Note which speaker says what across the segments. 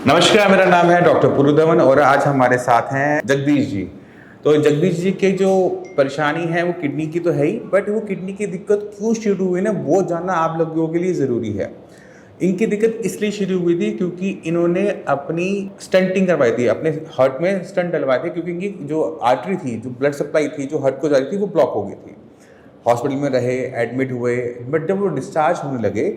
Speaker 1: नमस्कार, मेरा नाम है डॉक्टर पुरुधवन और आज हमारे साथ हैं जगदीश जी। तो जगदीश जी के जो परेशानी है वो किडनी की तो है ही, बट वो किडनी की दिक्कत क्यों शुरू हुई ना, वो जानना आप लोगों के लिए ज़रूरी है। इनकी दिक्कत इसलिए शुरू हुई थी क्योंकि इन्होंने अपनी स्टंटिंग करवाई थी, अपने हार्ट में स्टंट डलवाए थे, क्योंकि इनकी जो आर्टरी थी, जो ब्लड सप्लाई थी, जो हार्ट को जा रही थी, वो ब्लॉक हो गई थी। हॉस्पिटल में रहे, एडमिट हुए, बट जब वो डिस्चार्ज होने लगे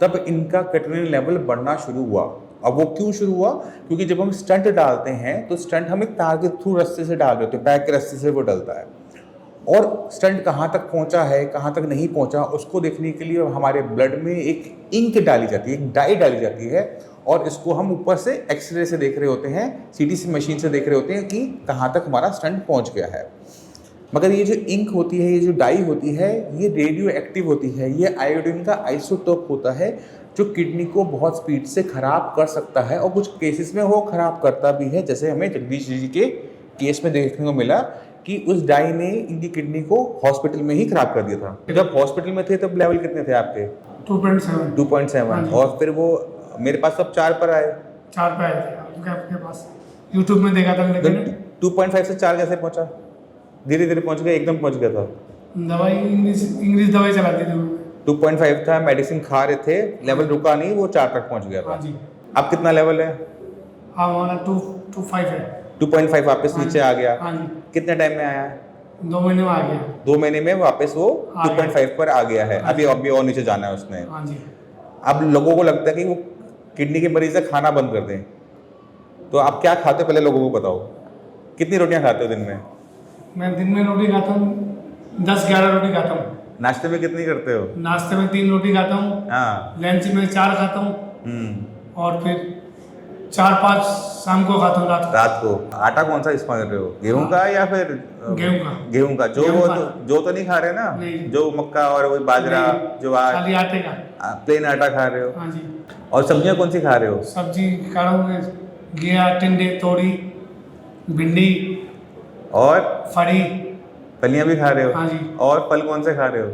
Speaker 1: तब इनका क्रिएटिनिन लेवल बढ़ना शुरू हुआ। अब वो क्यों शुरू हुआ? क्योंकि जब हम स्टंट डालते हैं तो स्टंट हम एक तार के थ्रू रस्ते से डाल रहे होते हैं, बैक के रस्ते से वो डलता है, और स्टंट कहाँ तक पहुँचा है, कहाँ तक नहीं पहुँचा, उसको देखने के लिए हमारे ब्लड में एक इंक डाली जाती है, एक डाई डाली जाती है, और इसको हम ऊपर से एक्सरे से देख रहे होते हैं, सीटी मशीन से देख रहे होते हैं कि कहाँ तक हमारा स्टंट पहुँच गया है। मगर ये जो इंक होती है, ये जो डाई होती है, ये रेडियो एक्टिव होती है। ये आयोडीन का आइसोटोप होता है जो किडनी को बहुत स्पीड से ख़राब कर सकता है, और कुछ केसेस में वो ख़राब करता भी है। जैसे हमें जगदीश जी के केस में देखने को मिला कि उस डाई ने इनकी किडनी को हॉस्पिटल में ही ख़राब कर दिया था। जब हॉस्पिटल में थे तब लेवल कितने थे आपके? 2.7। और फिर वो मेरे पास अब 4 पर आए।
Speaker 2: 4 पे आए थे आपके पास, यूट्यूब में देखा था, लेकिन
Speaker 1: 2.5 से 4 कैसे पहुंचा? धीरे धीरे पहुंच गया, एकदम पहुंच गया था।
Speaker 2: दवाई इंग्लिश दवाई चलाती थी।
Speaker 1: 2.5 था, मेडिसिन खा रहे थे, लेवल रुका नहीं, वो 4 तक पहुंच गया था।
Speaker 2: हाँ जी।
Speaker 1: अब कितना लेवल है?
Speaker 2: हाँ, हमारा 2.5 है।
Speaker 1: 2.5 वापस नीचे आ गया।
Speaker 2: हाँ जी।
Speaker 1: कितने टाइम में आया?
Speaker 2: 2 महीने में आ गया।
Speaker 1: 2 महीने में वापस वो
Speaker 2: आ
Speaker 1: 2.5 पर आ गया है।
Speaker 2: हाँ
Speaker 1: अभी और नीचे जाना है उसने।
Speaker 2: हाँ जी।
Speaker 1: अब लोगों को लगता है कि वो किडनी के मरीज से खाना बंद कर दें, तो आप क्या खाते हो पहले लोगों को बताओ। कितनी रोटियां खाते हो दिन में?
Speaker 2: मैं दिन में रोटी खाता हूँ, 10-11 रोटी खाता हूँ।
Speaker 1: नाश्ते में कितनी करते हो?
Speaker 2: नाश्ते में 3 रोटी खाता हूँ।
Speaker 1: हाँ।
Speaker 2: लंच में 4 खाता हूँ। और फिर 4-5 शाम को खाता हूँ,
Speaker 1: रात को। आटा कौन सा इस्तेमाल कर रहे हो? गेहूं का या फिर
Speaker 2: गेहूं का?
Speaker 1: गेहूं का। जो तो नहीं खा रहे ना?
Speaker 2: नहीं।
Speaker 1: जो मक्का और वही बाजरा, ज्वार,
Speaker 2: खाली आटे का
Speaker 1: प्लेन आटा खा रहे हो?
Speaker 2: हाँ जी।
Speaker 1: और सब्जियां कौन सी खा रहे हो?
Speaker 2: सब्जी खा रहा हूँ, घिया, टिंडे, तोरी, भिंडी
Speaker 1: और
Speaker 2: फली।
Speaker 1: फलियां भी खा रहे हो?
Speaker 2: हाँ जी।
Speaker 1: और फल कौन से खा रहे हो?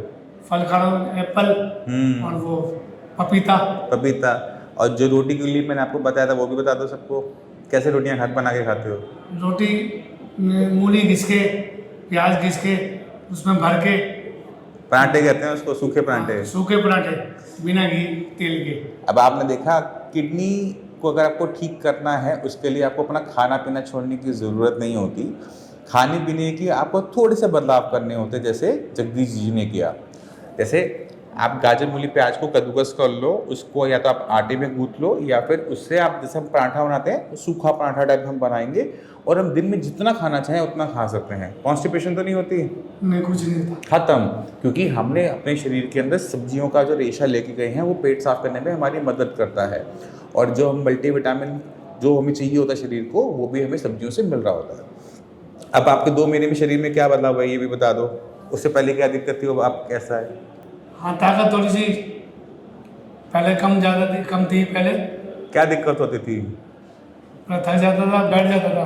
Speaker 2: फल खा रहा हूँ, एप्पल और वो पपीता।
Speaker 1: और जो रोटी के लिए मैंने आपको बताया था वो भी बता दो सबको। कैसे रोटियां बना के खाते हो?
Speaker 2: रोटी में मूली घिस के, प्याज घिस के, उसमें भर के।
Speaker 1: पराठे कहते हैं उसको, सूखे पराठे।
Speaker 2: सूखे पराठे, बिना घी तेल के।
Speaker 1: अब आपने देखा, किडनी को अगर आपको ठीक करना है उसके लिए आपको अपना खाना पीना छोड़ने की ज़रूरत नहीं होती। खाने पीने की आपको थोड़े से बदलाव करने होते, जैसे जगदीश जी ने किया। जैसे आप गाजर, मूली, प्याज को कद्दूकस कर लो, उसको या तो आप आटे में गूंथ लो, या फिर उससे आप जैसे हम पराठा बनाते हैं तो सूखा पराठा टाइप हम बनाएंगे, और हम दिन में जितना खाना चाहें उतना खा सकते हैं। कॉन्स्टिपेशन तो नहीं होती?
Speaker 2: नहीं, कुछ नहीं होता।
Speaker 1: खत्म। क्योंकि हमने अपने शरीर के अंदर सब्जियों का जो रेशा लेके गए हैं वो पेट साफ करने में हमारी मदद करता है, और जो हम मल्टीविटामिन जो हमें चाहिए होता है शरीर को, वो भी हमें सब्जियों से मिल रहा होता है। अब आपके 2 महीने में शरीर में क्या बदलाव है ये भी बता दो। उससे पहले क्या दिक्कत थी, वो आप कैसा है?
Speaker 2: हाँ, ताकत थोड़ी सी पहले कम थी पहले।
Speaker 1: क्या दिक्कत होती थी?
Speaker 2: थक जाता था, बैठ जाता था,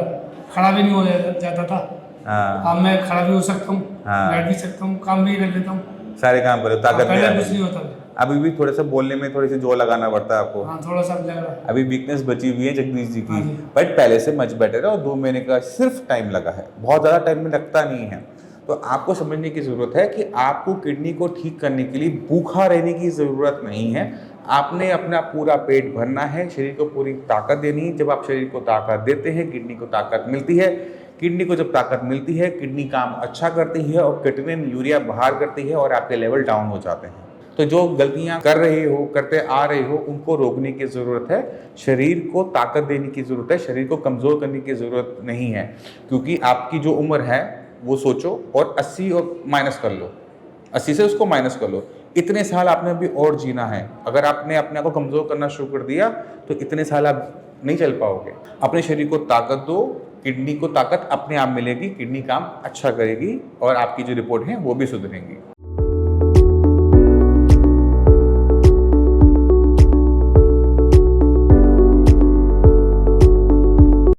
Speaker 2: खड़ा भी नहीं हो जाता था।
Speaker 1: हाँ।
Speaker 2: अब मैं खड़ा भी हो सकता हूँ,
Speaker 1: हाँ।
Speaker 2: बैठ भी सकता हूँ, काम भी कर लेता हूँ,
Speaker 1: सारे काम करो, ताकत
Speaker 2: पहले
Speaker 1: नहीं
Speaker 2: कुछ नहीं होता था।
Speaker 1: अभी भी थोड़ा सा बोलने में थोड़ी सी जोर लगाना पड़ता है आपको।
Speaker 2: हाँ, थोड़ा सा लग रहा है।
Speaker 1: अभी वीकनेस बची हुई है जगदीश जी की,
Speaker 2: हाँ जी।
Speaker 1: बट पहले से मच बेटर है, और 2 महीने का सिर्फ टाइम लगा है, बहुत ज़्यादा टाइम में लगता नहीं है। तो आपको समझने की ज़रूरत है कि आपको किडनी को ठीक करने के लिए भूखा रहने की ज़रूरत नहीं है। आपने अपना पूरा पेट भरना है, शरीर को पूरी ताकत देनी है। जब आप शरीर को ताकत देते हैं, किडनी को ताकत मिलती है। किडनी को जब ताकत मिलती है, किडनी काम अच्छा करती है, और क्रिएटिनिन, यूरिया बाहर करती है, और आपके लेवल डाउन हो जाते हैं। तो जो गलतियां कर रहे हो, करते आ रहे हो, उनको रोकने की ज़रूरत है। शरीर को ताकत देने की ज़रूरत है, शरीर को कमज़ोर करने की ज़रूरत नहीं है। क्योंकि आपकी जो उम्र है वो सोचो, और 80 और माइनस कर लो, 80 से उसको माइनस कर लो। इतने साल आपने अभी और जीना है। अगर आपने अपने आप को कमज़ोर करना शुरू कर दिया तो इतने साल आप नहीं चल पाओगे। अपने शरीर को ताकत दो, किडनी को ताकत अपने आप मिलेगी, किडनी काम अच्छा करेगी, और आपकी जो रिपोर्ट है वो भी सुधरेंगी।